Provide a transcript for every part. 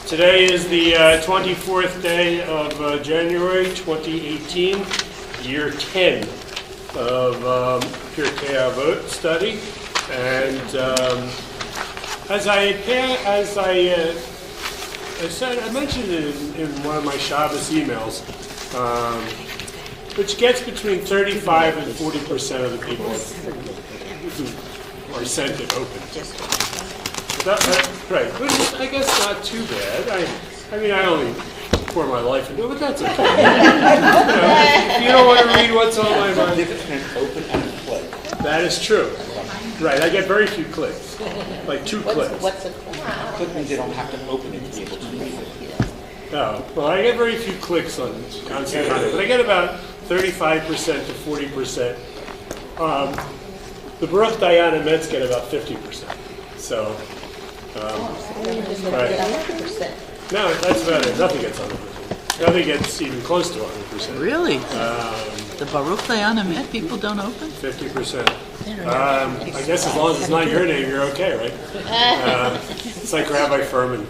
Today is the 24th day of January 2018, year 10 of Pirkei Avot study. And as I said, I mentioned it in one of my Shabbos emails, which gets between 35 and 40% of the people who are sent it open. Right, which is, I guess, not too bad. I mean, I only pour my life into it, but that's okay. If you don't want to read what's on my mind. Open and play. That is true. Right, I get very few clicks, like two clicks. What's a click? Click means they don't have to open it to be able to read it. Oh, well, I get very few clicks on constant content, but I get about 35% to 40%. The Baruch Diana Mets get about 50%. So. Right. No, that's about it. Nothing gets 100%. Nothing gets even close to 100%. Really? The Baruch Dayan Emet people don't open? 50%. I guess as long as it's not your name, you're okay, right? It's like Rabbi Furman.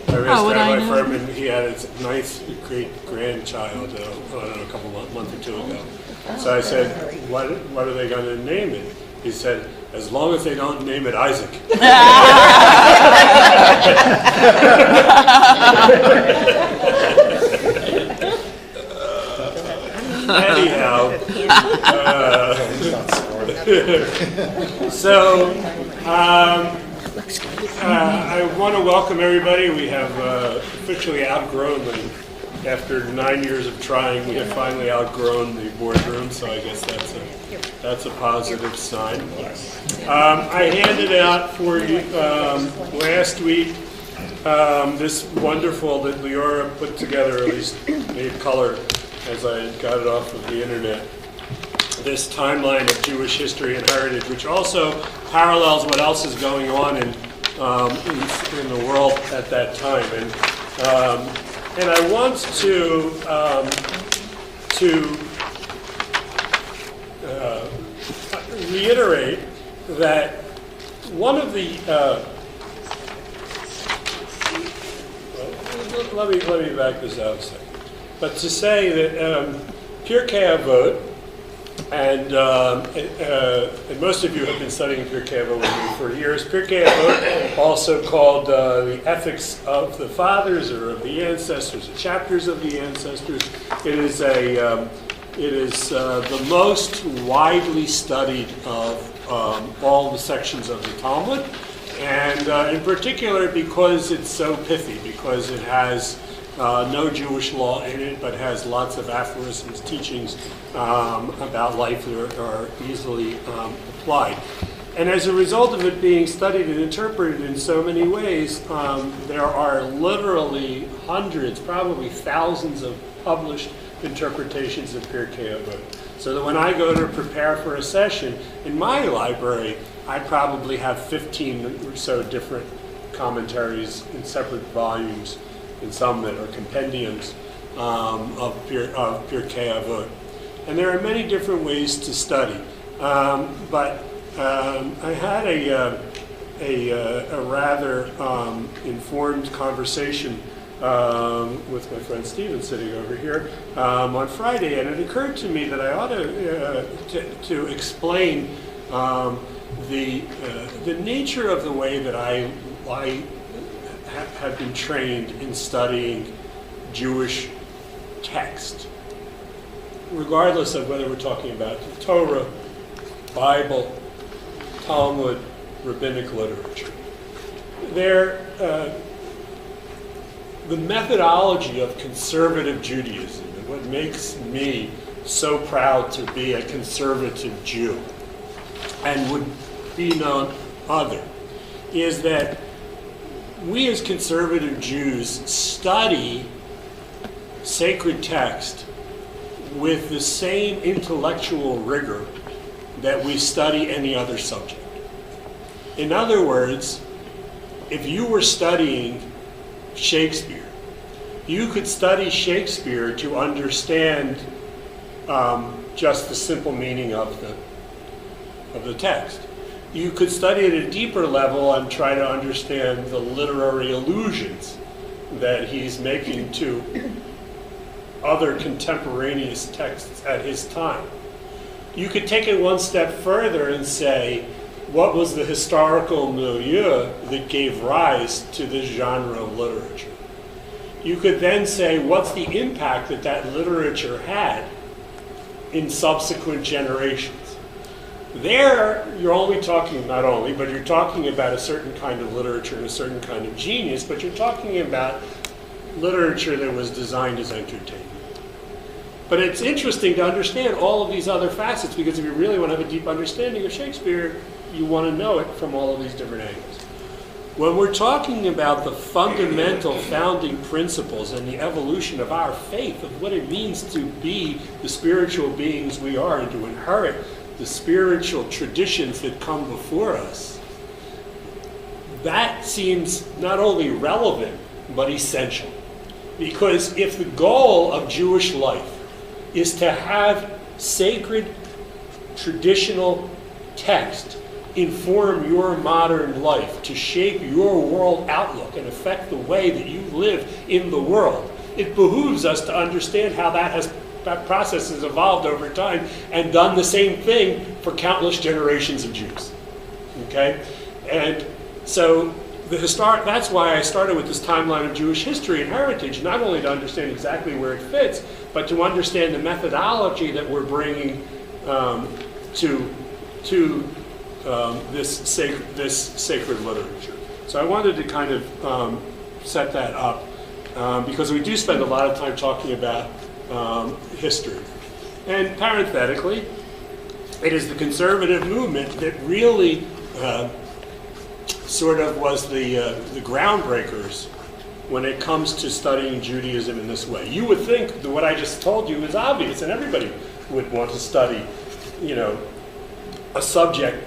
I asked Rabbi Furman, he had his ninth great-grandchild, I don't know, a couple months or two ago. So I said, what are they going to name it? He said, as long as they don't name it Isaac. Anyhow, so I want to welcome everybody. We have officially outgrown them. After 9 years of trying, we have finally outgrown the boardroom, so I guess that's a positive sign. I handed out for you last week this wonderful, that Leora put together, at least made color as I got it off of the internet, this timeline of Jewish history and heritage, which also parallels what else is going on in the world at that time. And I want to reiterate that one of the let me back this out a second. But to say that Pirkei Avot, and most of you have been studying Pirkei Avot with me for years. Pirkei Avot, also called the Ethics of the Fathers or of the Ancestors, the Chapters of the Ancestors. It is the most widely studied of all the sections of the Talmud, and in particular because it's so pithy, because it has no Jewish law in it, but has lots of aphorisms, teachings about life that are easily applied. And as a result of it being studied and interpreted in so many ways, there are literally hundreds, probably thousands of published interpretations of Pirkei Avot. So that when I go to prepare for a session, in my library, I probably have 15 or so different commentaries in separate volumes, and some that are compendiums of Pirkei Avot. And there are many different ways to study. But I had a rather informed conversation with my friend Stephen sitting over here on Friday, and it occurred to me that I ought to explain the nature of the way that I have been trained in studying Jewish text, regardless of whether we're talking about the Torah, Bible, Talmud, rabbinic literature. The methodology of conservative Judaism, and what makes me so proud to be a conservative Jew and would be known other, is that we as conservative Jews study sacred text with the same intellectual rigor that we study any other subject. In other words, if you were studying Shakespeare, you could study Shakespeare to understand just the simple meaning of the text. You could study at a deeper level and try to understand the literary allusions that he's making to other contemporaneous texts at his time. You could take it one step further and say, what was the historical milieu that gave rise to this genre of literature? You could then say, what's the impact that that literature had in subsequent generations? There, you're only talking, not only, but you're talking about a certain kind of literature and a certain kind of genius, but you're talking about literature that was designed as entertainment. But it's interesting to understand all of these other facets, because if you really want to have a deep understanding of Shakespeare, you want to know it from all of these different angles. When we're talking about the fundamental founding principles and the evolution of our faith, of what it means to be the spiritual beings we are and to inherit the spiritual traditions that come before us, that seems not only relevant, but essential. Because if the goal of Jewish life is to have sacred traditional text inform your modern life, to shape your world outlook and affect the way that you live in the world, it behooves us to understand how that process has evolved over time and done the same thing for countless generations of Jews. Okay? And so that's why I started with this timeline of Jewish history and heritage, not only to understand exactly where it fits, but to understand the methodology that we're bringing to this sacred literature. So I wanted to kind of set that up because we do spend a lot of time talking about history. And parenthetically, it is the conservative movement that really sort of was the groundbreakers when it comes to studying Judaism in this way. You would think that what I just told you is obvious, and everybody would want to study, a subject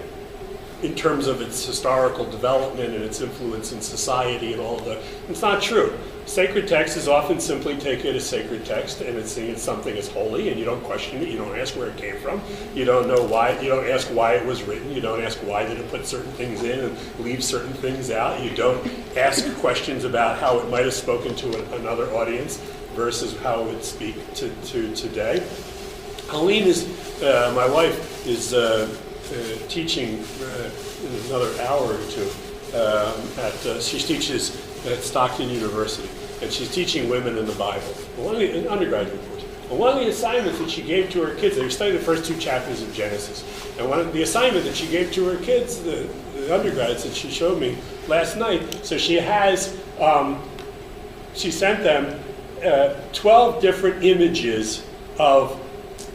in terms of its historical development and its influence in society and all of that. It's not true. Sacred text is often simply taken as sacred text, and it's seen as something as holy, and you don't question it, you don't ask where it came from, you don't know why, you don't ask why it was written, you don't ask why did it put certain things in and leave certain things out, you don't ask questions about how it might have spoken to another audience versus how it would speak to today. Helene is, my wife, is teaching in another hour or two. She teaches at Stockton University, and she's teaching women in the Bible. An undergraduate course. And one of the assignments that she gave to her kids, they were studying the first 2 chapters of Genesis. And one of the assignment that she gave to her kids, the undergrads that she showed me last night, so she has, she sent them 12 different images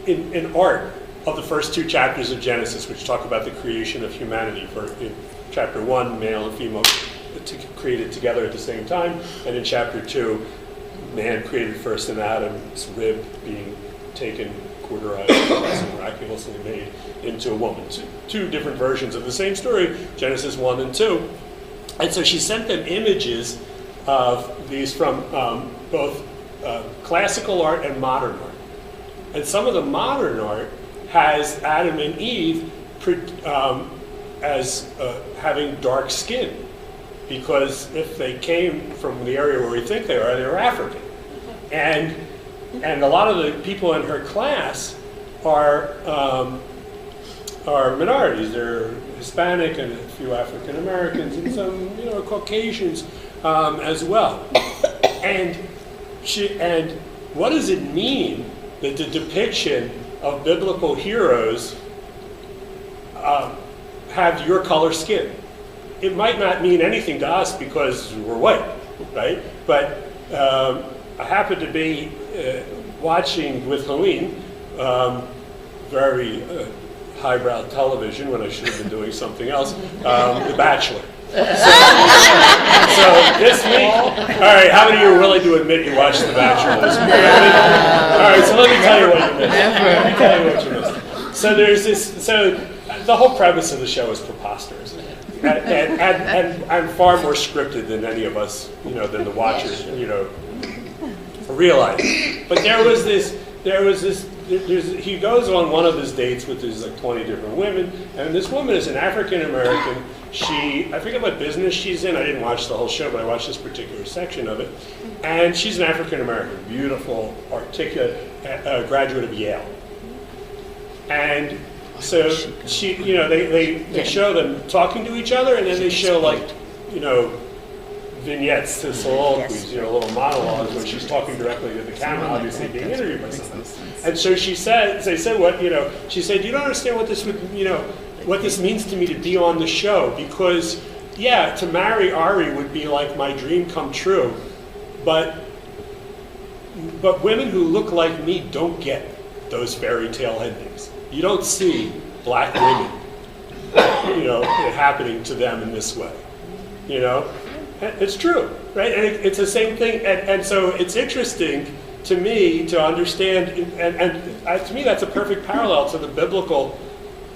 in art of the first 2 chapters of Genesis, which talk about the creation of humanity. In chapter 1, male and female created together at the same time, and in chapter 2, man created first in Adam's rib being taken, cauterized, and miraculously made into a woman. 2 different versions of the same story, Genesis 1 and 2. And so she sent them images of these from both classical art and modern art. And some of the modern art has Adam and Eve as having dark skin, because if they came from the area where we think they were African. And a lot of the people in her class are minorities. They're Hispanic and a few African Americans and some Caucasians as well. And what does it mean that the depiction of biblical heroes have your color skin? It might not mean anything to us because we're white, right? But I happened to be watching with Helene very highbrow television when I should have been doing something else, The Bachelor. So this week, all right, how many of you are willing to admit you watched The Bachelor this week? All right, so let me tell you what you missed. So there's this, so the whole premise of the show is preposterous. And far more scripted than any of us, than the watchers, realize. But he goes on one of his dates with these 20 different women, and this woman is an African American I forget what business she's in. I didn't watch the whole show, but I watched this particular section of it. And she's an African American, beautiful, articulate graduate of Yale. And so they show them talking to each other, and then they show vignettes to soliloquies, little monologues where she's talking directly to the camera, obviously being interviewed by someone. And so she said, she said, you don't understand what this would, what this means to me to be on the show, because, to marry Ari would be like my dream come true, but women who look like me don't get those fairy tale endings. You don't see black women, happening to them in this way, It's true, right? And it's the same thing, and so it's interesting to me to understand, and to me that's a perfect parallel to the biblical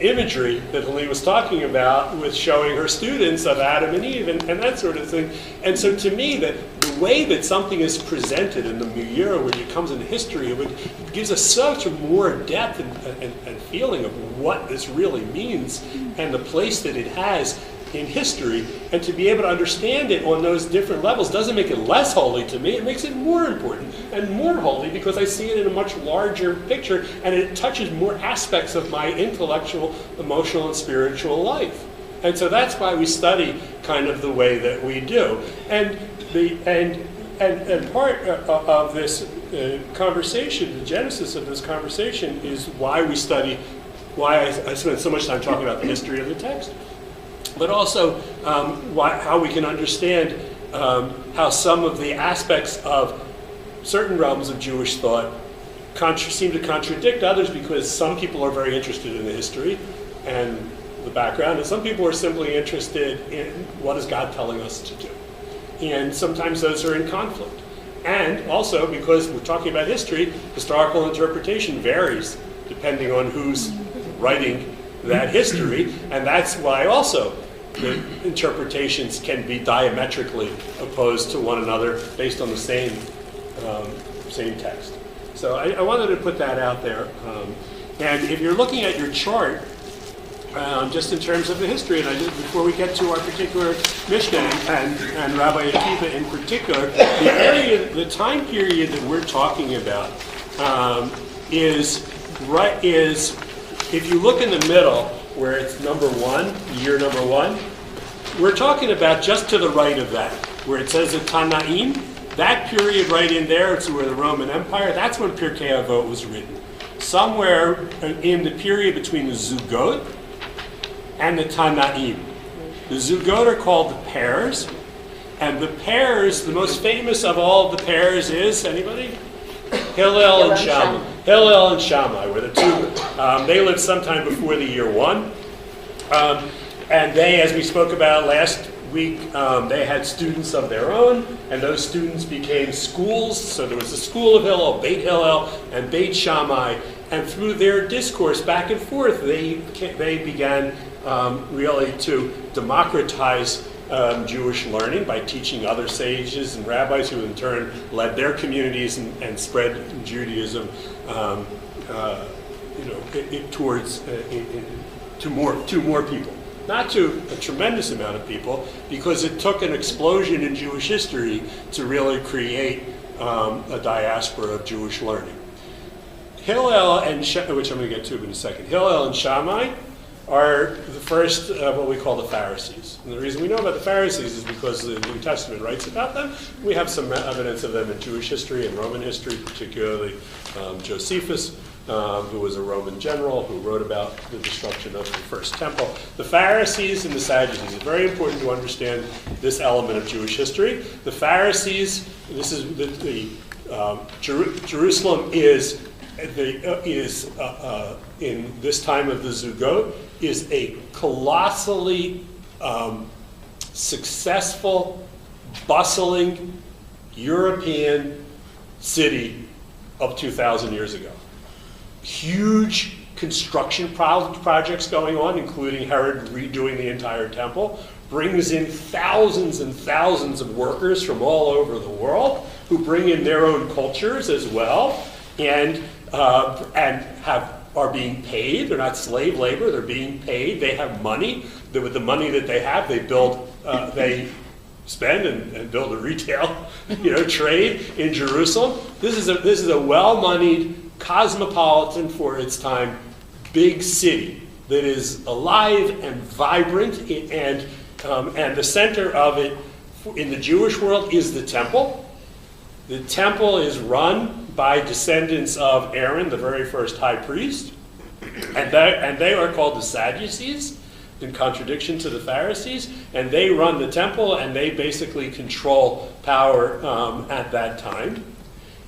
imagery that Helene was talking about with showing her students of Adam and Eve and that sort of thing. And so to me, the way that something is presented in the milieu when it comes into history, it gives us such a more depth and feeling of what this really means and the place that it has in history, and to be able to understand it on those different levels doesn't make it less holy to me. It makes it more important and more holy because I see it in a much larger picture, and it touches more aspects of my intellectual, emotional, and spiritual life. And so that's why we study kind of the way that we do. And part of this conversation, the genesis of this conversation, is why we study, why I spend so much time talking about the history of the text. But also how we can understand how some of the aspects of certain realms of Jewish thought seem to contradict others, because some people are very interested in the history and the background, and some people are simply interested in what is God telling us to do. And sometimes those are in conflict. And also, because we're talking about history, historical interpretation varies depending on who's writing that history, and that's why also the interpretations can be diametrically opposed to one another based on the same text. So I wanted to put that out there. And if you're looking at your chart, just in terms of the history, and before we get to our particular Mishnah and Rabbi Akiva in particular, the time period that we're talking about is if you look in the middle, where it's number 1, year number 1, we're talking about just to the right of that, where it says the Tanaim, that period right in there, it's where the Roman Empire, that's when Pirkei Avot was written. Somewhere in the period between the Zugot and the Tanaim. The Zugot are called the pairs, and the pairs, the most famous of all of the pairs is, anybody? Hillel and Shammai. Hillel and Shammai were the two. They lived sometime before the year 1. And they, as we spoke about last week, they had students of their own, and those students became schools. So there was the school of Hillel, Beit Hillel, and Beit Shammai. And through their discourse back and forth, they began really to democratize Jewish learning by teaching other sages and rabbis who in turn led their communities and spread Judaism to more people. Not to a tremendous amount of people, because it took an explosion in Jewish history to really create a diaspora of Jewish learning. Hillel and which I'm going to get to in a second. Hillel and Shammai are the first what we call the Pharisees. And the reason we know about the Pharisees is because the New Testament writes about them. We have some evidence of them in Jewish history and Roman history, particularly Josephus, who was a Roman general who wrote about the destruction of the first temple. The Pharisees and the Sadducees. It's very important to understand this element of Jewish history. The Pharisees, this is Jerusalem is in this time of the Zugot, is a colossally successful, bustling European city of 2,000 years ago. Huge construction projects going on, including Herod redoing the entire temple, brings in thousands and thousands of workers from all over the world who bring in their own cultures as well, and are being paid. They're not slave labor, they're being paid. They have money with the money that they have, they spend and build a retail, trade in Jerusalem. This is a well-moneyed, cosmopolitan for its time, big city that is alive and vibrant, and the center of it in the Jewish world is the temple. The temple is run by descendants of Aaron, the very first high priest, and they are called the Sadducees, in contradiction to the Pharisees, and they run the temple, and they basically control power at that time,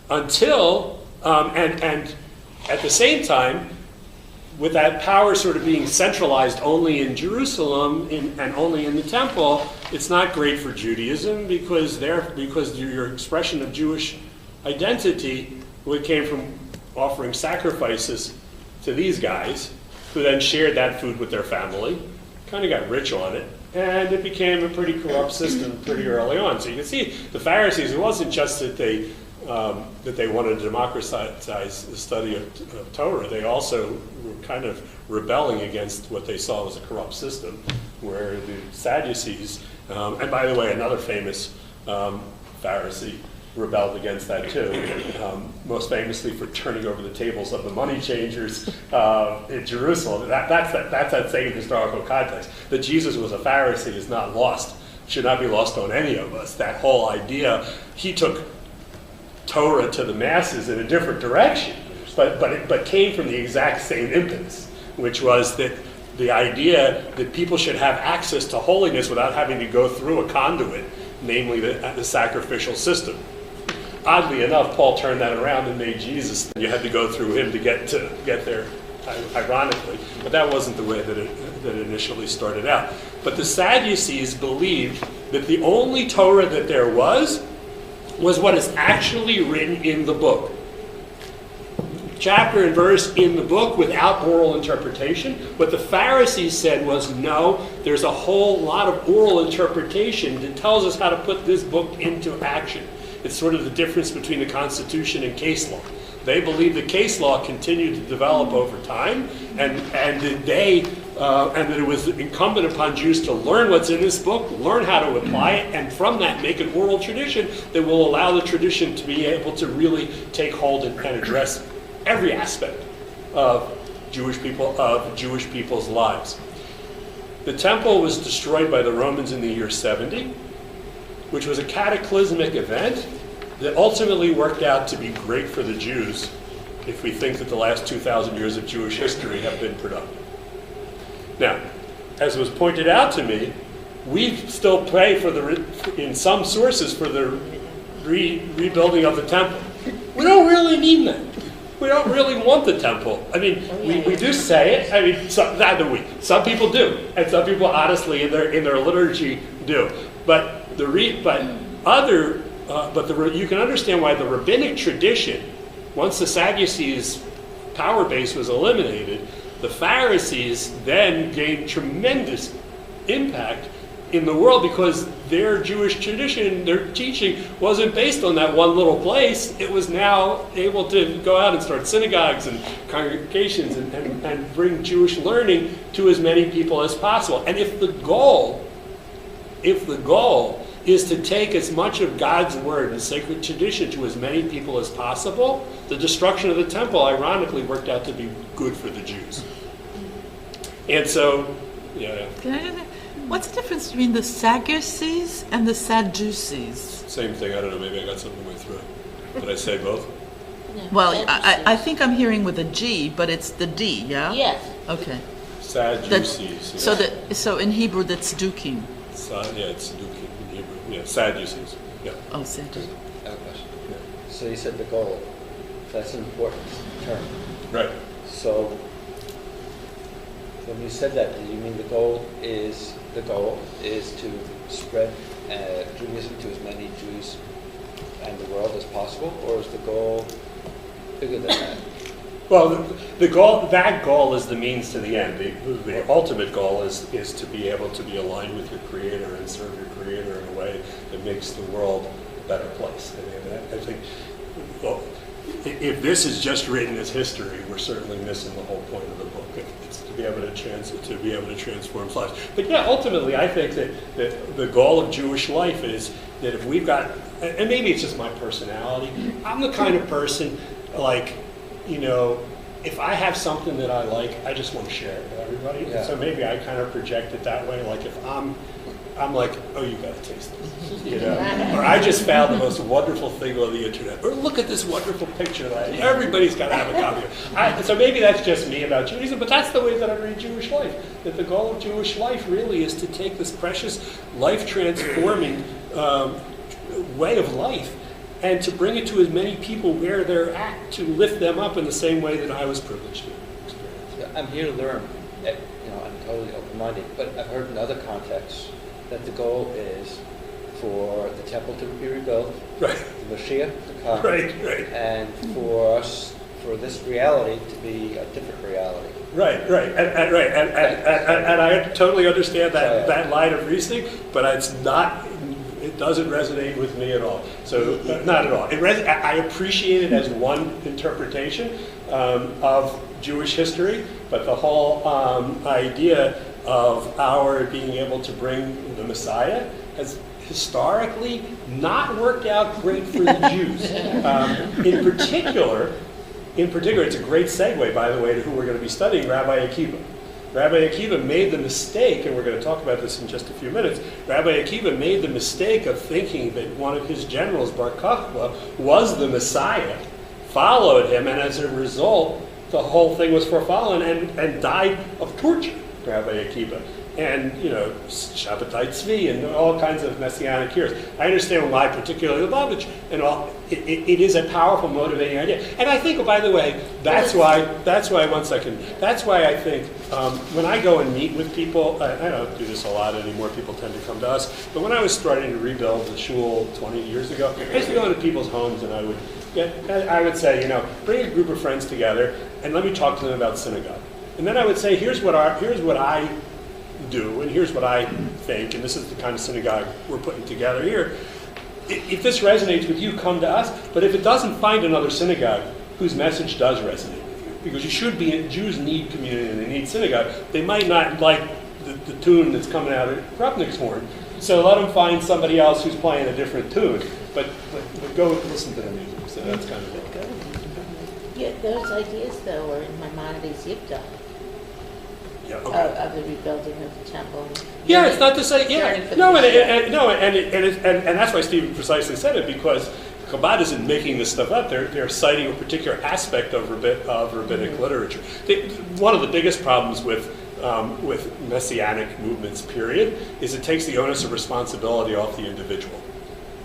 until, and at the same time, with that power sort of being centralized only in Jerusalem and only in the temple, it's not great for Judaism because your expression of Jewish identity came from offering sacrifices to these guys, who then shared that food with their family, kind of got rich on it, and it became a pretty corrupt system pretty early on. So you can see the Pharisees, it wasn't just that they wanted to democratize the study of Torah. They also were kind of rebelling against what they saw as a corrupt system, where the Sadducees, and by the way, another famous Pharisee rebelled against that too, most famously for turning over the tables of the money changers in Jerusalem. That's that same historical context. That Jesus was a Pharisee is not lost, should not be lost on any of us. That whole idea, he took Torah to the masses in a different direction, but came from the exact same impetus, which was that the idea that people should have access to holiness without having to go through a conduit, namely the sacrificial system. Oddly enough, Paul turned that around and made Jesus. You had to go through him to get there, ironically. But that wasn't the way that it initially started out. But the Sadducees believed that the only Torah that there was what is actually written in the book. Chapter and verse in the book without oral interpretation. What the Pharisees said was, no, there's a whole lot of oral interpretation that tells us how to put this book into action. It's sort of the difference between the Constitution and case law. They believe the case law continued to develop over time, and that it was incumbent upon Jews to learn what's in this book, learn how to apply it, and from that make an oral tradition that will allow the tradition to be able to really take hold and address every aspect of Jewish people's lives. The temple was destroyed by the Romans in the year 70, which was a cataclysmic event that ultimately worked out to be great for the Jews if we think that the last 2,000 years of Jewish history have been productive. Now, as was pointed out to me, we still pray in some sources for the rebuilding of the temple. We don't really mean that. We don't really want the temple. I mean, we do say it. I mean, some people do, and some people honestly in their liturgy do. But you can understand why the rabbinic tradition, once the Sadducees' power base was eliminated, the Pharisees then gained tremendous impact in the world because their Jewish tradition, their teaching, wasn't based on that one little place. It was now able to go out and start synagogues and congregations and bring Jewish learning to as many people as possible. And if the goal is to take as much of God's word and sacred tradition to as many people as possible, the destruction of the temple ironically worked out to be good for the Jews. And so, what's the difference between the Sadducees and the Sadducees? Same thing. I don't know. Maybe I got something in my throat. Did I say both? No, Well, I think I'm hearing with a G, but it's the D, yeah? Yes. Okay. Sadducees. So in Hebrew that's Dukim. It's Dukim in Hebrew. Yeah, Sadducees. Yeah. Oh, Sadducees. I have a question. Yeah. So you said the goal. That's an important term. Right. So when you said that, do you mean the goal is to spread Judaism to as many Jews and the world as possible, or is the goal bigger than that? Well, that goal is the means to the end. The ultimate goal is to be able to be aligned with your Creator and serve your Creator in a way that makes the world a better place. I think if this is just written as history, we're certainly missing the whole point of the book. It's to be able to transform lives. But yeah, ultimately, I think that the goal of Jewish life is that if we've got, and maybe it's just my personality, I'm the kind of person, like, you know, if I have something that I like, I just want to share it with everybody. Yeah. So maybe I kind of project it that way. Like if I'm like, oh, you got to taste this, you know? Or I just found the most wonderful thing on the internet. Or look at this wonderful picture that everybody's got to have a copy of. So maybe that's just me about Judaism, but that's the way that I read Jewish life. That the goal of Jewish life really is to take this precious, life-transforming way of life and to bring it to as many people where they're at, to lift them up in the same way that I was privileged to experience. Yeah, I'm here to learn. You know, I'm totally open-minded, but I've heard in other contexts that the goal is for the temple to be rebuilt, Right. the Mashiach to come, Right. and for us, for this reality to be a different reality. Right, and I totally understand that line of reasoning, but it's not. It doesn't resonate with me at all. So not at all. I appreciate it as one interpretation of Jewish history, but the whole idea of our being able to bring the Messiah has historically not worked out great for the Jews. In particular, it's a great segue, by the way, to who we're going to be studying, Rabbi Akiva. Rabbi Akiva made the mistake, and we're going to talk about this in just a few minutes, Rabbi Akiva made the mistake of thinking that one of his generals, Bar Kokhba, was the Messiah, followed him, and as a result, the whole thing was for fallen and died of torture, Rabbi Akiva. And, you know, Shabbatai Tzvi and all kinds of messianic heroes. I understand why, particularly Lubavitch, and all. It is a powerful, motivating idea. And I think, by the way, that's why, one second, that's why I think when I go and meet with people, I don't do this a lot anymore, people tend to come to us, but when I was starting to rebuild the shul 20 years ago, I used to go into people's homes and I would say, you know, bring a group of friends together and let me talk to them about synagogue. And then I would say, here's what I do, and here's what I think, and this is the kind of synagogue we're putting together here. If this resonates with you, come to us. But if it doesn't, find another synagogue whose message does resonate with you. Because you should be, Jews need community and they need synagogue. They might not like the tune that's coming out of Krupnik's horn. So let them find somebody else who's playing a different tune. But go listen to the music. So that's kind of it. Yeah, those ideas, though, are in Maimonides' Yipta Yeah, okay. of the rebuilding of the temple. Yeah, it's not to say, yeah, Yearning for no, the and that's why Stephen precisely said it, because Chabad isn't making this stuff up. They're citing a particular aspect of rabbinic literature. One of the biggest problems with messianic movements, period, is it takes the onus of responsibility off the individual.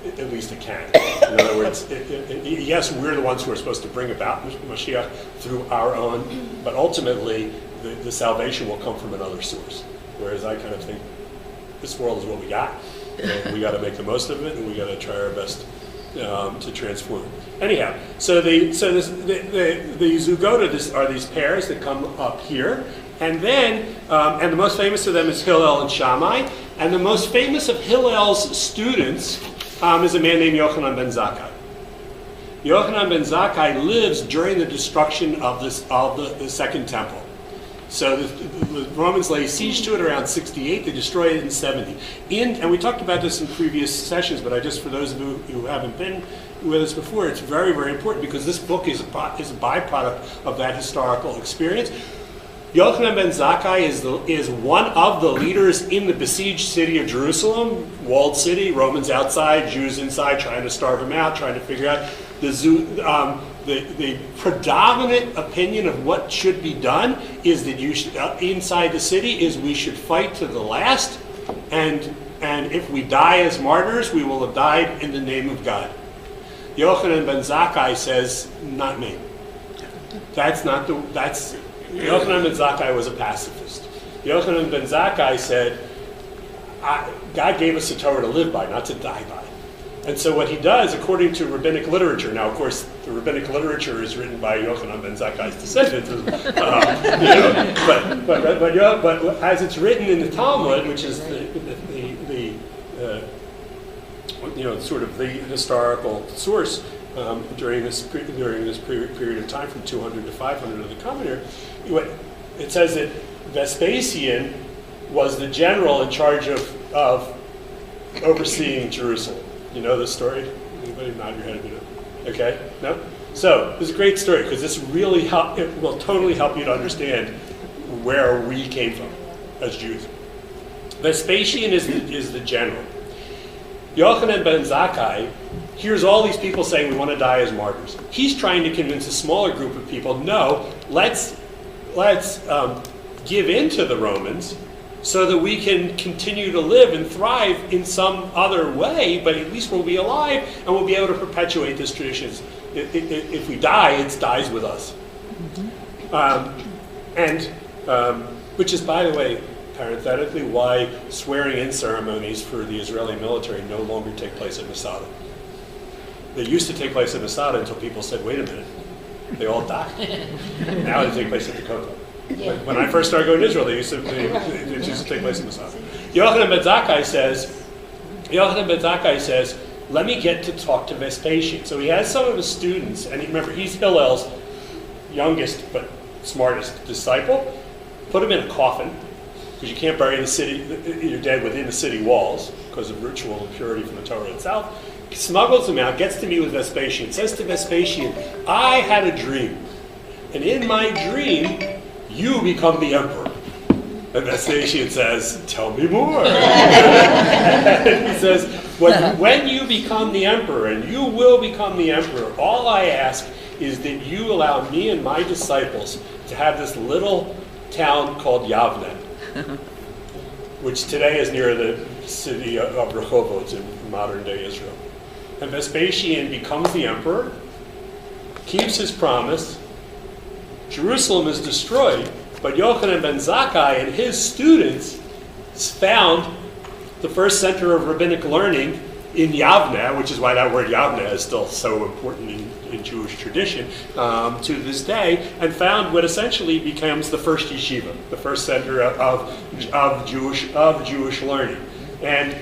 At least it can. In other words, yes, we're the ones who are supposed to bring about Mashiach through our own, but ultimately the salvation will come from another source. Whereas I kind of think this world is what we got, and we got to make the most of it, and we got to try our best to transform it. Anyhow, so the Zugota are these pairs that come up here, and then and the most famous of them is Hillel and Shammai, and the most famous of Hillel's students is a man named Yochanan ben Zakkai. Yochanan ben Zakkai lives during the destruction of the Second Temple. So the Romans lay siege to it around 68. They destroy it in 70. And we talked about this in previous sessions, but for those of you who haven't been with us before, it's very, very important because this book is a byproduct of that historical experience. Yochanan ben Zakkai is one of the leaders in the besieged city of Jerusalem, walled city, Romans outside, Jews inside, trying to starve them out, trying to figure out the predominant opinion of what should be done is that you should, inside the city, is we should fight to the last, and if we die as martyrs, we will have died in the name of God. Yochanan ben Zakkai says, not me. Yochanan ben Zakkai was a pacifist. Yochanan ben Zakkai said, God gave us a Torah to live by, not to die by. And so what he does, according to rabbinic literature, now of course the rabbinic literature is written by Yochanan ben Zakkai's descendants, but as it's written in the Talmud, which is sort of the historical source, during this period of time from 200 to 500 of the common era. It says that Vespasian was the general in charge of overseeing Jerusalem. You know this story? Anybody nod your head if you know? Okay? No? So, this is a great story because this really it will totally help you to understand where we came from as Jews. Vespasian is the general. Yochanan ben Zakkai hears all these people saying we want to die as martyrs. He's trying to convince a smaller group of people, no, let's give in to the Romans so that we can continue to live and thrive in some other way, but at least we'll be alive and we'll be able to perpetuate this tradition. If we die, it dies with us. Which is, by the way, parenthetically, why swearing-in ceremonies for the Israeli military no longer take place at Masada. They used to take place at Masada until people said, wait a minute, they all died. Now they take place at the Kotel. Yeah. When I first started going to Israel, they used to take place at Masada. Yochanan ben Zakkai says, let me get to talk to Vespasian. So he has some of his students, and remember, he's Hillel's youngest but smartest disciple. Put him in a coffin, because you can't bury your dead within the city walls because of ritual impurity from the Torah itself. He smuggles him out, gets to meet with Vespasian, says to Vespasian, I had a dream, and in my dream, you become the emperor. And Vespasian says, tell me more. And he says, when you become the emperor, and you will become the emperor, all I ask is that you allow me and my disciples to have this little town called Yavne, which today is near the city of Rehovot in modern-day Israel. And Vespasian becomes the emperor, keeps his promise, Jerusalem is destroyed, but Yochanan ben Zakkai and his students found the first center of rabbinic learning in Yavne, which is why that word Yavne is still so important in Jewish tradition to this day, and found what essentially becomes the first yeshiva, the first center of Jewish learning. And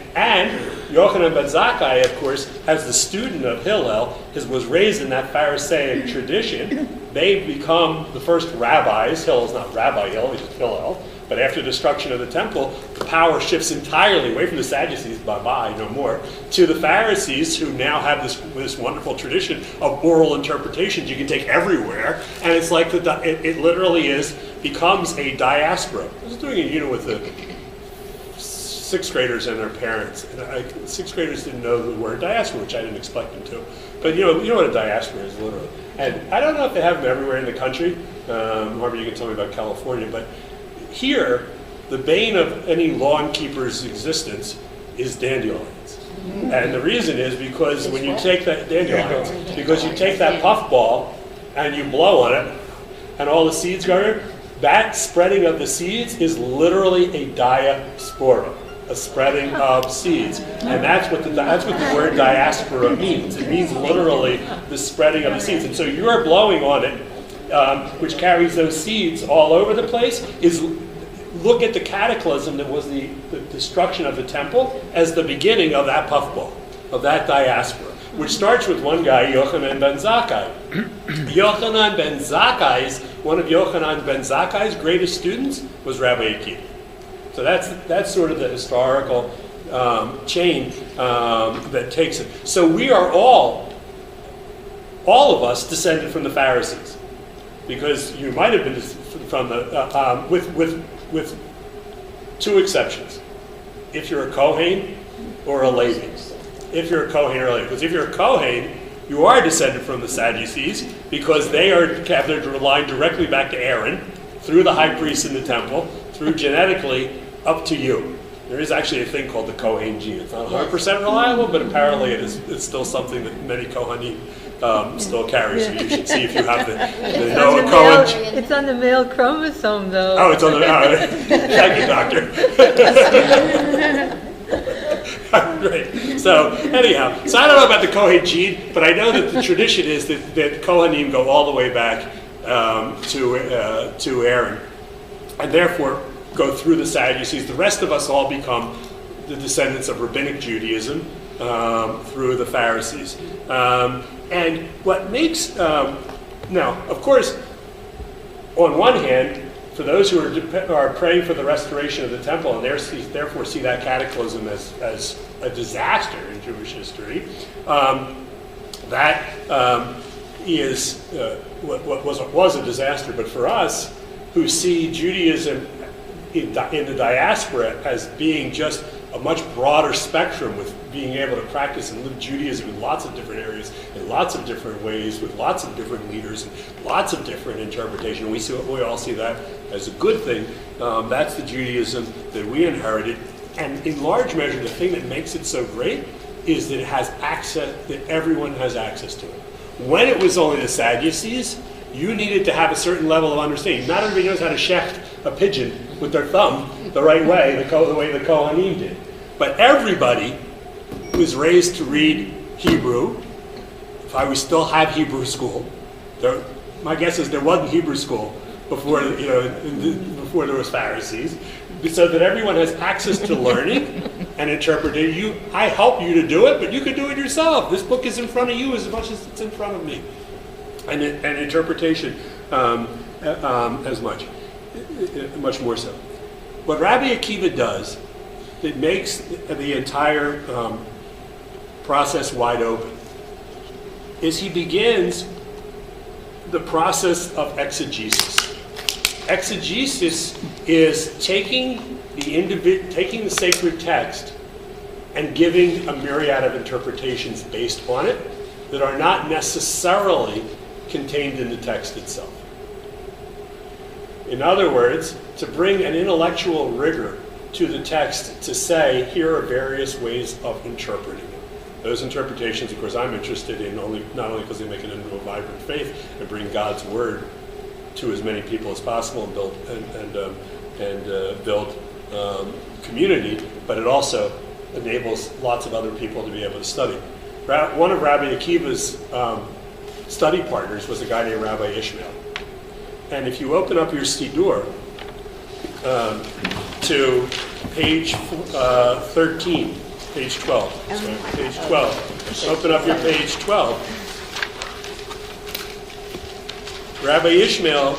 Yochanan ben Zakkai, of course, as the student of Hillel, was raised in that Pharisaic tradition. They become the first rabbis. Hillel's not Rabbi Hillel, he's just Hillel. But after the destruction of the temple, the power shifts entirely away from the Sadducees, bye-bye, no more, to the Pharisees, who now have this wonderful tradition of oral interpretations you can take everywhere. And it's like it literally becomes a diaspora. I was doing a unit with the sixth graders and their parents. And sixth graders didn't know the word diaspora, which I didn't expect them to. But you know what a diaspora is, literally. And I don't know if they have them everywhere in the country. Harvey, you can tell me about California, but here, the bane of any lawn keeper's existence is dandelions. And the reason is because when you take that that puffball and you blow on it and all the seeds go in, that spreading of the seeds is literally a diaspora, a spreading of seeds. And that's what the word diaspora means. It means literally the spreading of the seeds. And so you're blowing on it, which carries those seeds all over the place, look at the cataclysm that was the destruction of the temple as the beginning of that puffball, of that diaspora, which starts with one guy, Yochanan ben Zakkai. One of Yochanan ben Zakkai's greatest students was Rabbi Akiva. So that's sort of the historical chain that takes it. So we are all of us descended from the Pharisees, because you might have been from the with two exceptions: if you're a Kohen or a Levi. If you're a Kohen or a Levi, because if you're a Kohen, you are descended from the Sadducees, because they have their line directly back to Aaron, through the high priest in the temple, through genetically up to you. There is actually a thing called the Kohen gene. It's not 100% reliable, but apparently it's still something that many Kohanim still carry. So you should see if you have the Noah Cohen gene. It's on the male chromosome, though. Oh, it's on the thank you, doctor. Great. So anyhow, I don't know about the Kohen gene, but I know that the tradition is that Kohanim go all the way back to Aaron, and therefore go through the Sadducees. The rest of us all become the descendants of Rabbinic Judaism, through the Pharisees. And what makes, now, of course, on one hand, for those who are praying for the restoration of the temple and therefore see that cataclysm as a disaster in Jewish history, that is what was a disaster. But for us, who see Judaism in the diaspora as being just a much broader spectrum, with being able to practice and live Judaism in lots of different areas, in lots of different ways, with lots of different leaders, and lots of different interpretation. We all see that as a good thing. That's the Judaism that we inherited. And in large measure, the thing that makes it so great is that it has access, that everyone has access to it. When it was only the Sadducees, you needed to have a certain level of understanding. Not everybody knows how to shecht a pigeon with their thumb the right way, the way the Kohanim did. But everybody was raised to read Hebrew. We still have Hebrew school. My guess is there wasn't Hebrew school before before there was Pharisees, so that everyone has access to learning and interpreting. I help you to do it, but you can do it yourself. This book is in front of you as much as it's in front of me, and interpretation as much more so. What Rabbi Akiva does that makes the entire process wide open is he begins the process of exegesis. Exegesis is taking the sacred text and giving a myriad of interpretations based on it that are not necessarily contained in the text itself. In other words, to bring an intellectual rigor to the text to say, here are various ways of interpreting it. Those interpretations, of course, I'm interested in not only because they make it into a vibrant faith and bring God's word to as many people as possible and build community, but it also enables lots of other people to be able to study. One of Rabbi Akiva's study partners was a guy named Rabbi Ishmael. And if you open up your Siddur to page 13, page 12, sorry, page 12, open up your page 12. Rabbi Ishmael,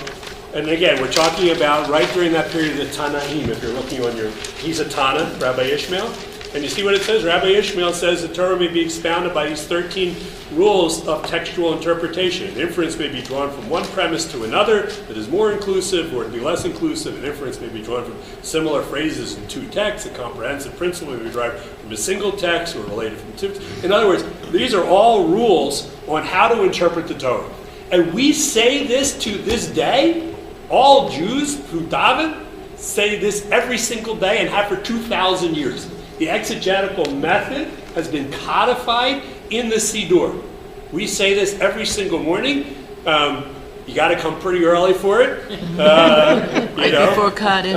and again, we're talking about right during that period of the Tanaim. If you're looking on he's a Tana, Rabbi Ishmael. And you see what it says? Rabbi Ishmael says the Torah may be expounded by these 13 rules of textual interpretation. An inference may be drawn from one premise to another that is more inclusive or to be less inclusive. An inference may be drawn from similar phrases in two texts. A comprehensive principle may be derived from a single text or related from two. In other words, these are all rules on how to interpret the Torah. And we say this to this day. All Jews who daven say this every single day and have for 2,000 years. The exegetical method has been codified in the Siddur. We say this every single morning. You got to come pretty early for it. Before Kaddish.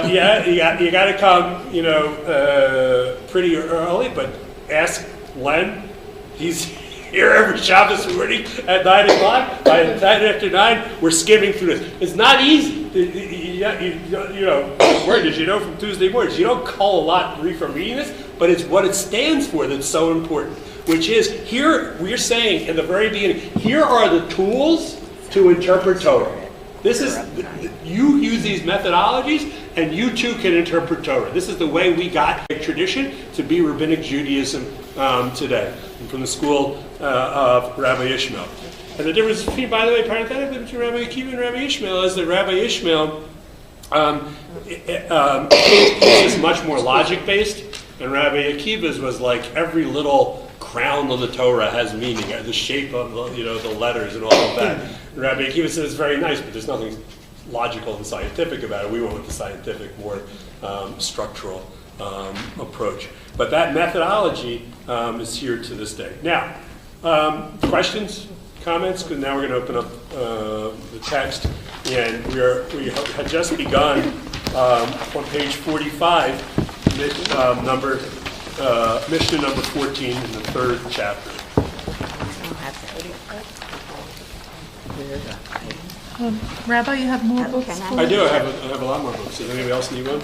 You got to come, pretty early. But ask Len. He's here every Shabbos morning at 9 o'clock. By 10 after 9, we're skimming through this. It's not easy. Word is, from Tuesday mornings, you don't cull a lot from reading this, but it's what it stands for that's so important, which is here we're saying in the very beginning, here are the tools to interpret Torah. This is, you use these methodologies and you too can interpret Torah. This is the way we got a tradition to be Rabbinic Judaism today, from the school of Rabbi Ishmael. And the difference between, by the way, parenthetically, between Rabbi Akiva and Rabbi Ishmael is that Rabbi Ishmael is much more logic-based, and Rabbi Akiva's was like every little crown on the Torah has meaning, the shape of the letters and all of that. And Rabbi Akiva says it's very nice, but there's nothing logical and scientific about it. We went with the scientific, more structural approach. But that methodology is here to this day. Now, questions? Comments? Because now we're going to open up the text, and we had just begun on page 45, Mishnah number 14 in the 3rd chapter. Rabbi, you have more books? I do. I have a lot more books. Does anybody else need one?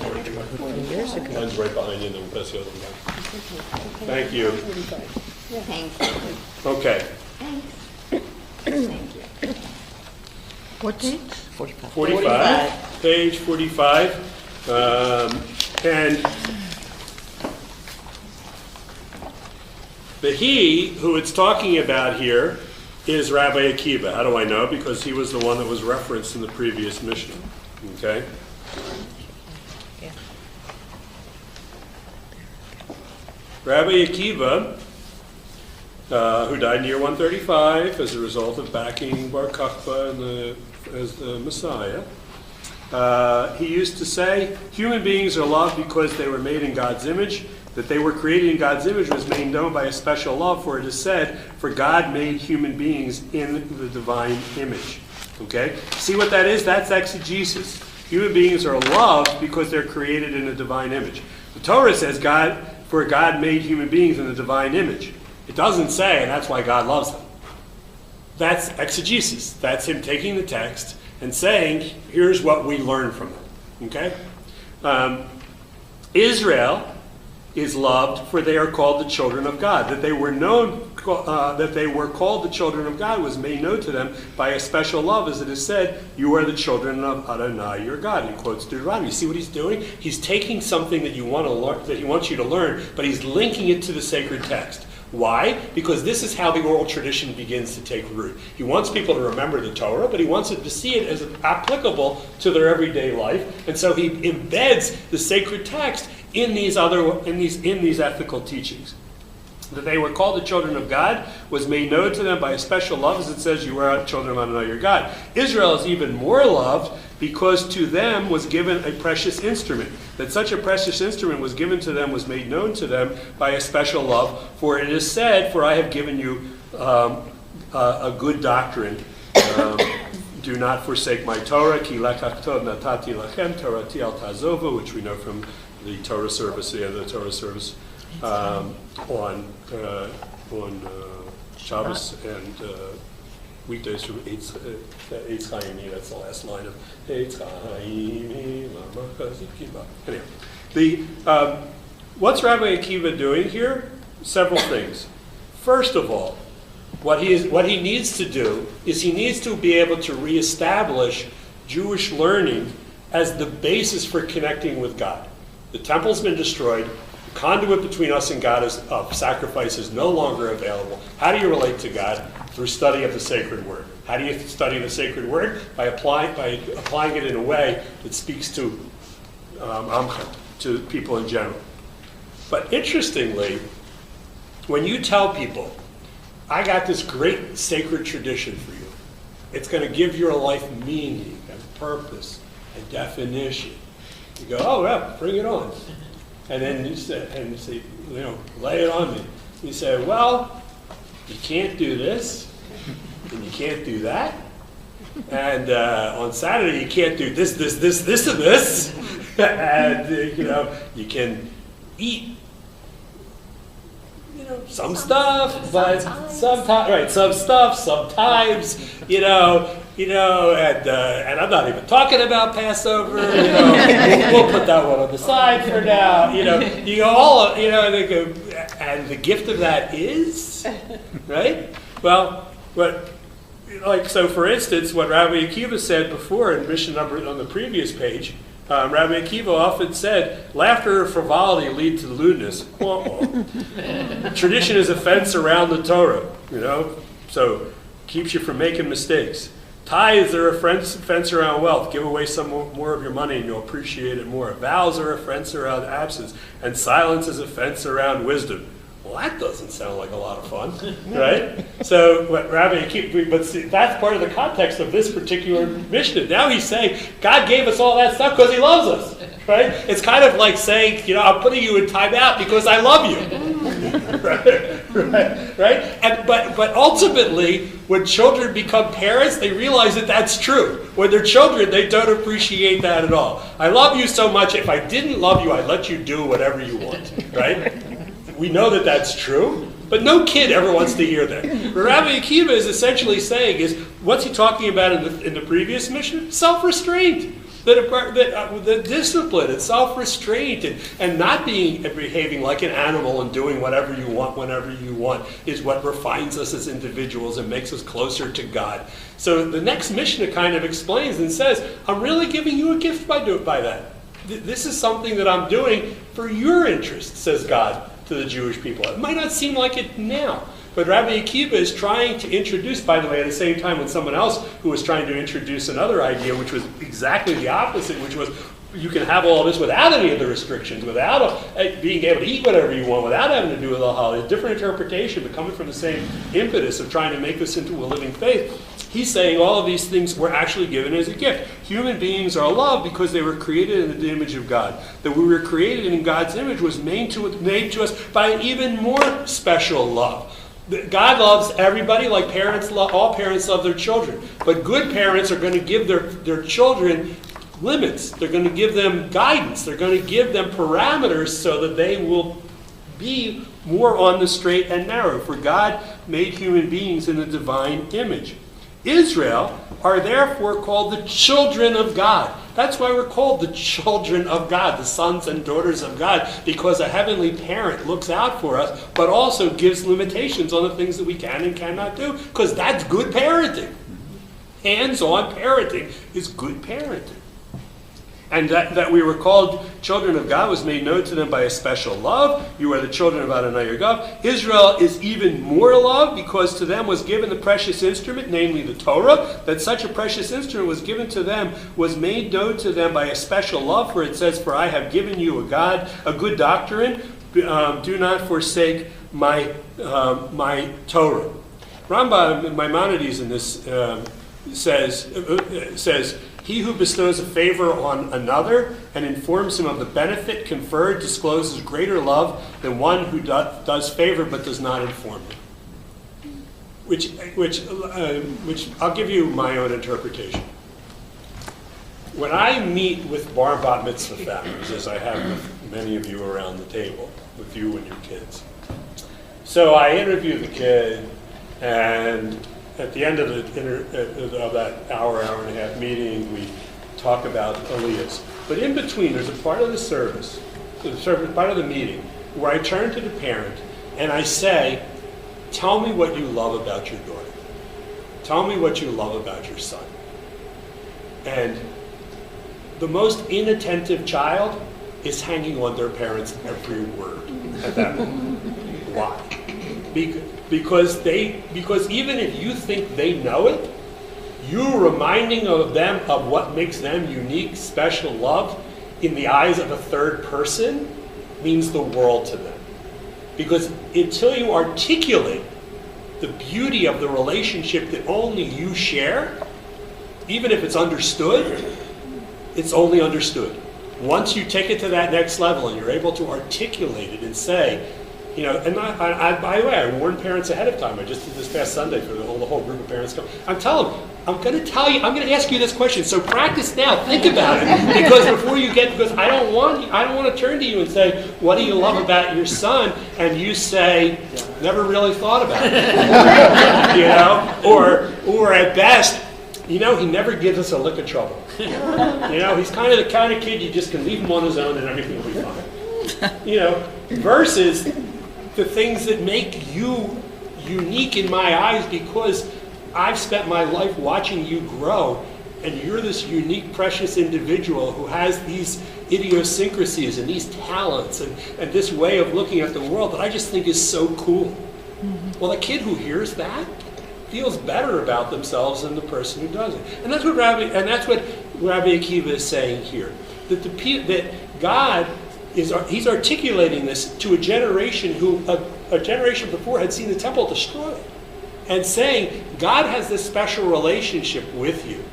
Mine's right behind you, and then we'll pass the other one down. Thank you. Thank you. Okay. Thank you. What page? 45. 45. Page 45. And the he who it's talking about here is Rabbi Akiva. How do I know? Because he was the one that was referenced in the previous Mishnah. Okay? Rabbi Akiva, who died in the year 135 as a result of backing Bar Kokhba as the Messiah, he used to say, human beings are loved because they were made in God's image. That they were created in God's image was made known by a special love, for it is said, for God made human beings in the divine image. Okay? See what that is? That's exegesis. Human beings are loved because they're created in a divine image. The Torah says, for God made human beings in the divine image. It doesn't say, and that's why God loves them. That's exegesis. That's him taking the text and saying, here's what we learn from them. Okay? Israel is loved, for they are called the children of God. That they were called the children of God was made known to them by a special love, as it is said, you are the children of Adonai, your God. He quotes Deuteronomy. See what he's doing? He's taking something that you want to learn, that he wants you to learn, but he's linking it to the sacred text. Why? Because this is how the oral tradition begins to take root. He wants people to remember the Torah, but he wants them to see it as applicable to their everyday life, and so he embeds the sacred text in these ethical teachings. That they were called the children of God was made known to them by a special love, as it says, you are the children of Adonai your God. Israel is even more loved because to them was given a precious instrument. That such a precious instrument was given to them, was made known to them by a special love. For it is said, for I have given you a good doctrine. Do not forsake my Torah, ki lekach tov natati lachem, torati al tazova, which we know from the Torah service, the end of the Torah service, on Shabbos and weekdays from Eitz Chaimi. That's the last line of Eitz Chaimi. Anyway, what's Rabbi Akiva doing here? Several things. First of all, what he needs to do is he needs to be able to reestablish Jewish learning as the basis for connecting with God. The temple's been destroyed. The conduit between us and God of sacrifice is no longer available. How do you relate to God? Through study of the sacred word. How do you study the sacred word? By applying it in a way that speaks to to people in general. But interestingly, when you tell people, I got this great sacred tradition for you, it's going to give your life meaning and purpose and definition. You go, oh, yeah, bring it on. And then you say, lay it on me. You say, well, you can't do this, and you can't do that. And on Saturday, you can't do this, and this. And, you can eat, some stuff, but sometimes, sometimes, and I'm not even talking about Passover, we'll put that one on the side for now, you go and they go, and the gift of that is, right? Well, so for instance, what Rabbi Akiva said before in mission number on the previous page, Rabbi Akiva often said, laughter or frivolity lead to lewdness. Tradition is a fence around the Torah, so keeps you from making mistakes. Tithes are a fence around wealth. Give away some more of your money and you'll appreciate it more. Vows are a fence around absence. And silence is a fence around wisdom. Well, that doesn't sound like a lot of fun, right? So what Rabbi Akiva, but see, that's part of the context of this particular Mishnah. Now he's saying, God gave us all that stuff because he loves us, right? It's kind of like saying, I'm putting you in timeout because I love you, right? But ultimately, when children become parents, they realize that that's true. When they're children, they don't appreciate that at all. I love you so much, if I didn't love you, I'd let you do whatever you want, right? We know that that's true, but no kid ever wants to hear that. What Rabbi Akiva is essentially saying is, what's he talking about in the previous mission? Self-restraint. the discipline and self-restraint and not behaving like an animal and doing whatever you want whenever you want is what refines us as individuals and makes us closer to God. So the next Mishnah kind of explains and says, I'm really giving you a gift by that. This is something that I'm doing for your interest, says God to the Jewish people. It might not seem like it now, but Rabbi Akiva is trying to introduce, by the way, at the same time when someone else who was trying to introduce another idea, which was exactly the opposite, which was you can have all this without any of the restrictions, without being able to eat whatever you want, without having to do with a holiday. Different interpretation, but coming from the same impetus of trying to make this into a living faith. He's saying all of these things were actually given as a gift. Human beings are loved because they were created in the image of God. That we were created in God's image was made to us by an even more special love. God loves everybody like all parents love their children. But good parents are going to give their children limits. They're going to give them guidance. They're going to give them parameters so that they will be more on the straight and narrow. For God made human beings in the divine image. Israel are therefore called the children of God. That's why we're called the children of God, the sons and daughters of God, because a heavenly parent looks out for us, but also gives limitations on the things that we can and cannot do, because that's good parenting. Hands-on parenting is good parenting. And that we were called children of God was made known to them by a special love. You are the children of Adonai your God. Israel is even more loved because to them was given the precious instrument, namely the Torah. That such a precious instrument was given to them, was made known to them by a special love. For it says, for I have given you a good doctrine. Do not forsake my Torah. Rambam Maimonides in this says, he who bestows a favor on another and informs him of the benefit conferred discloses greater love than one who does favor but does not inform him. Which I'll give you my own interpretation. When I meet with bar bat mitzvah families, as I have with many of you around the table, with you and your kids. So I interview the kid, and at the end of that hour and a half meeting, we talk about aliyahs. But in between, there's a part of the service, part of the meeting, where I turn to the parent and I say, tell me what you love about your daughter. Tell me what you love about your son. And the most inattentive child is hanging on their parents' every word at that moment. Why? Because even if you think they know it, you reminding them of what makes them unique, special love in the eyes of a third person means the world to them. Because until you articulate the beauty of the relationship that only you share, even if it's understood, it's only understood. Once you take it to that next level and you're able to articulate it and say, and by the way, I warned parents ahead of time. I just did this past Sunday for the whole group of parents. I'm telling them, I'm going to ask you this question. So practice now. Think about it, because I don't want to turn to you and say, what do you love about your son? And you say, never really thought about it. Or at best, he never gives us a lick of trouble. He's kind of the kind of kid you just can leave him on his own and everything will be fine. Versus the things that make you unique in my eyes because I've spent my life watching you grow, and you're this unique, precious individual who has these idiosyncrasies and these talents and this way of looking at the world that I just think is so cool. Mm-hmm. Well, the kid who hears that feels better about themselves than the person who doesn't. And that's what Rabbi Akiva is saying here. That God he's articulating this to a generation who a generation before had seen the temple destroyed, and saying God has this special relationship with you.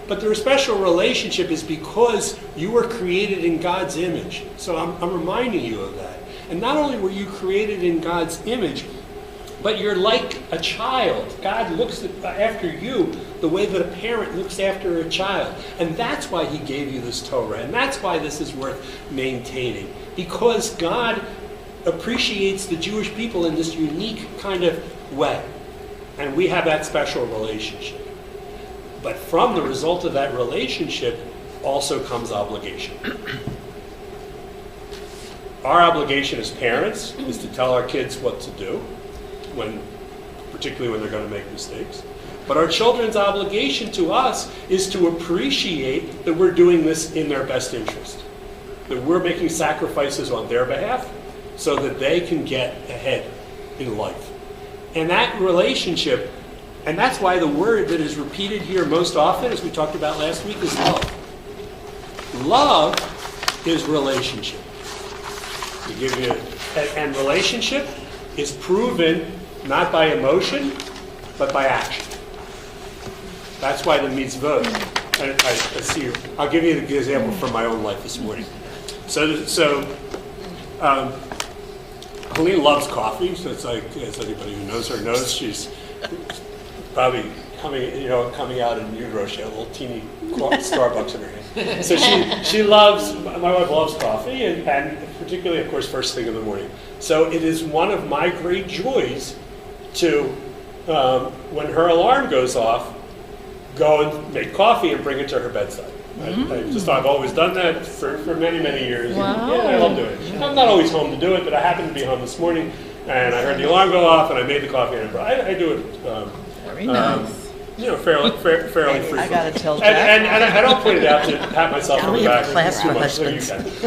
But the special relationship is because you were created in God's image. So I'm reminding you of that. And not only were you created in God's image, but you're like a child. God looks after you the way that a parent looks after a child. And that's why he gave you this Torah. And that's why this is worth maintaining. Because God appreciates the Jewish people in this unique kind of way. And we have that special relationship. But from the result of that relationship, also comes obligation. Our obligation as parents is to tell our kids what to do, particularly when they're going to make mistakes. But our children's obligation to us is to appreciate that we're doing this in their best interest, that we're making sacrifices on their behalf so that they can get ahead in life. And that relationship, and that's why the word that is repeated here most often, as we talked about last week, is love. Love is relationship. And relationship is proven not by emotion, but by action. That's why the mitzvot. I see. I'll give you the example from my own life this morning. So Helene loves coffee. So it's like, as anybody who knows her knows, she's probably coming out in utero. She had a little teeny Starbucks in her hand. So she loves. My wife loves coffee, and particularly, of course, first thing in the morning. So it is one of my great joys to, when her alarm goes off, go and make coffee and bring it to her bedside. I've always done that for many, many years. Wow. Yeah, I love doing it. I'm not always home to do it, but I happened to be home this morning, and I heard the alarm go off, and I made the coffee, and I do it. Very nice. Fairly frequently. I gotta tell Jack. And I don't point it out to pat myself on the we have back class too for much, so you husbands.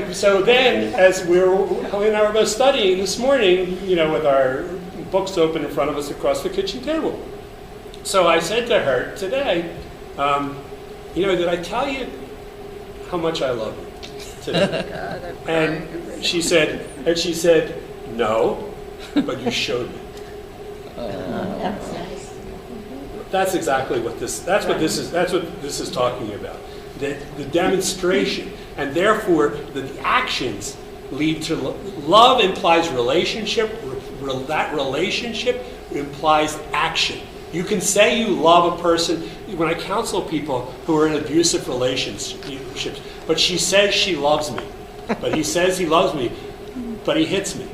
can. So then, as Helene and I were both studying this morning, with our books open in front of us across the kitchen table. So I said to her today, did I tell you how much I love you today? And she said, no, but you showed me. That's nice. That's exactly what this is talking about. The demonstration, and therefore the actions lead to love implies relationship. That relationship implies action. You can say you love a person. When I counsel people who are in abusive relationships, but she says she loves me, but he says he loves me, but he hits me,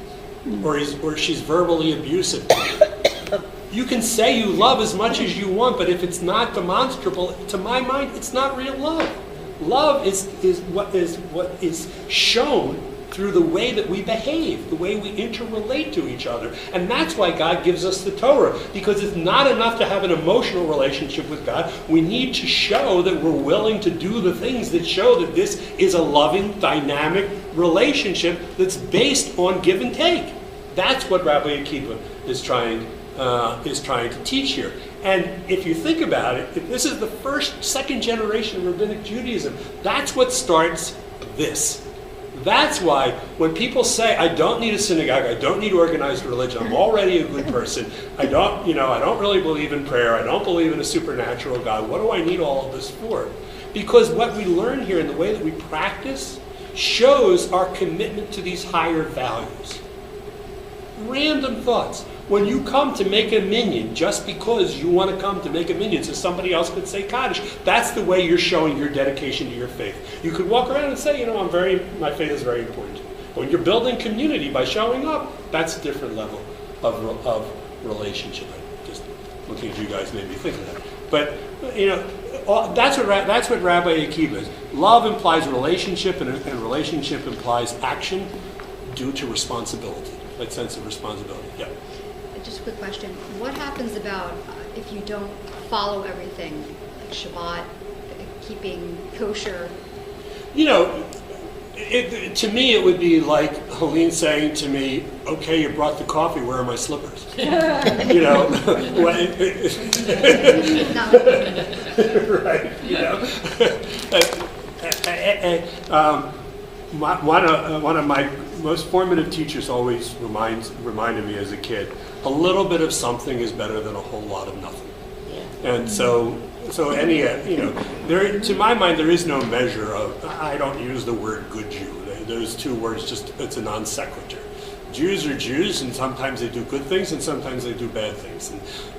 or she's verbally abusive to me. You can say you love as much as you want, but if it's not demonstrable, to my mind, it's not real love. Love is what is shown through the way that we behave, the way we interrelate to each other. And that's why God gives us the Torah, because it's not enough to have an emotional relationship with God. We need to show that we're willing to do the things that show that this is a loving, dynamic relationship that's based on give and take. That's what Rabbi Akiva is trying to teach here. And if you think about it, if this is the second generation of Rabbinic Judaism, that's what starts this. That's why when people say, I don't need a synagogue, I don't need organized religion, I'm already a good person, I don't really believe in prayer, I don't believe in a supernatural God, what do I need all of this for? Because what we learn here in the way that we practice shows our commitment to these higher values. Random thoughts. When you come to make a minyan, just because you want to come to make a minyan so somebody else could say Kaddish, that's the way you're showing your dedication to your faith. You could walk around and say, my faith is very important. But when you're building community by showing up, that's a different level of relationship. Just looking at you guys made me think of that. But, that's what Rabbi Akiva is. Love implies relationship, and relationship implies action due to responsibility. That sense of responsibility. Yeah. Just a quick question. What happens about if you don't follow everything, like Shabbat, keeping kosher? To me it would be like Helene saying to me, okay, you brought the coffee, where are my slippers? Right, one of my most formative teachers always reminded me as a kid, a little bit of something is better than a whole lot of nothing. Yeah. And so any, to my mind, there is no measure of, I don't use the word good Jew. Those two words, it's a non sequitur. Jews are Jews, and sometimes they do good things, and sometimes they do bad things.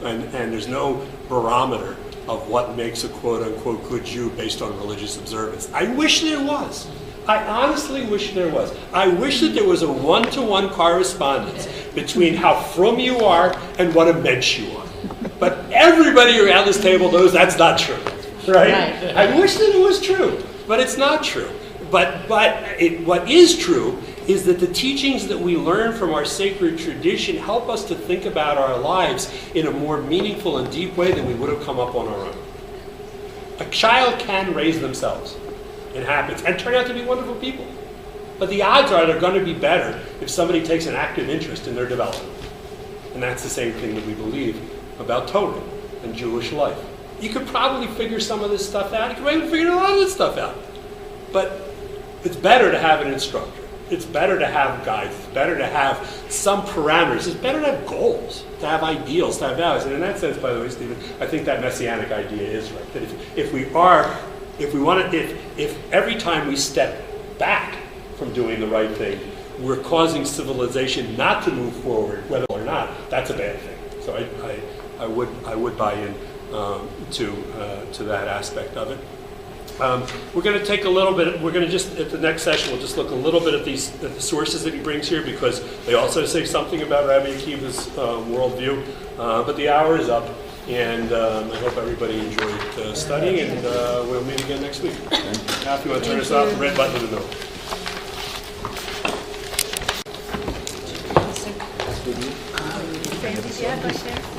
And there's no barometer of what makes a quote-unquote good Jew based on religious observance. I wish there was. I honestly wish there was. I wish that there was a one-to-one correspondence between how frum you are and what a mensch you are. But everybody around this table knows that's not true, right? Right. I wish that it was true, but it's not true. But what is true is that the teachings that we learn from our sacred tradition help us to think about our lives in a more meaningful and deep way than we would have come up on our own. A child can raise themselves in habits and turn out to be wonderful people. But the odds are they're going to be better if somebody takes an active interest in their development. And that's the same thing that we believe about Torah and Jewish life. You could probably figure some of this stuff out. You could maybe figure a lot of this stuff out. But it's better to have an instructor. It's better to have guides. It's better to have some parameters. It's better to have goals, to have ideals, to have values. And in that sense, by the way, Stephen, I think that messianic idea is right. That if every time we step back from doing the right thing, we're causing civilization not to move forward, whether or not, that's a bad thing. So I would buy in to that aspect of it. We're going to take a little bit, we're going to just, at the next session, we'll just look a little bit at the sources that he brings here, because they also say something about Rabbi Akiva's worldview. But the hour is up, and I hope everybody enjoyed studying, and we'll meet again next week. Now, if you want to turn us off, the red button in the middle. Francis, you have one there?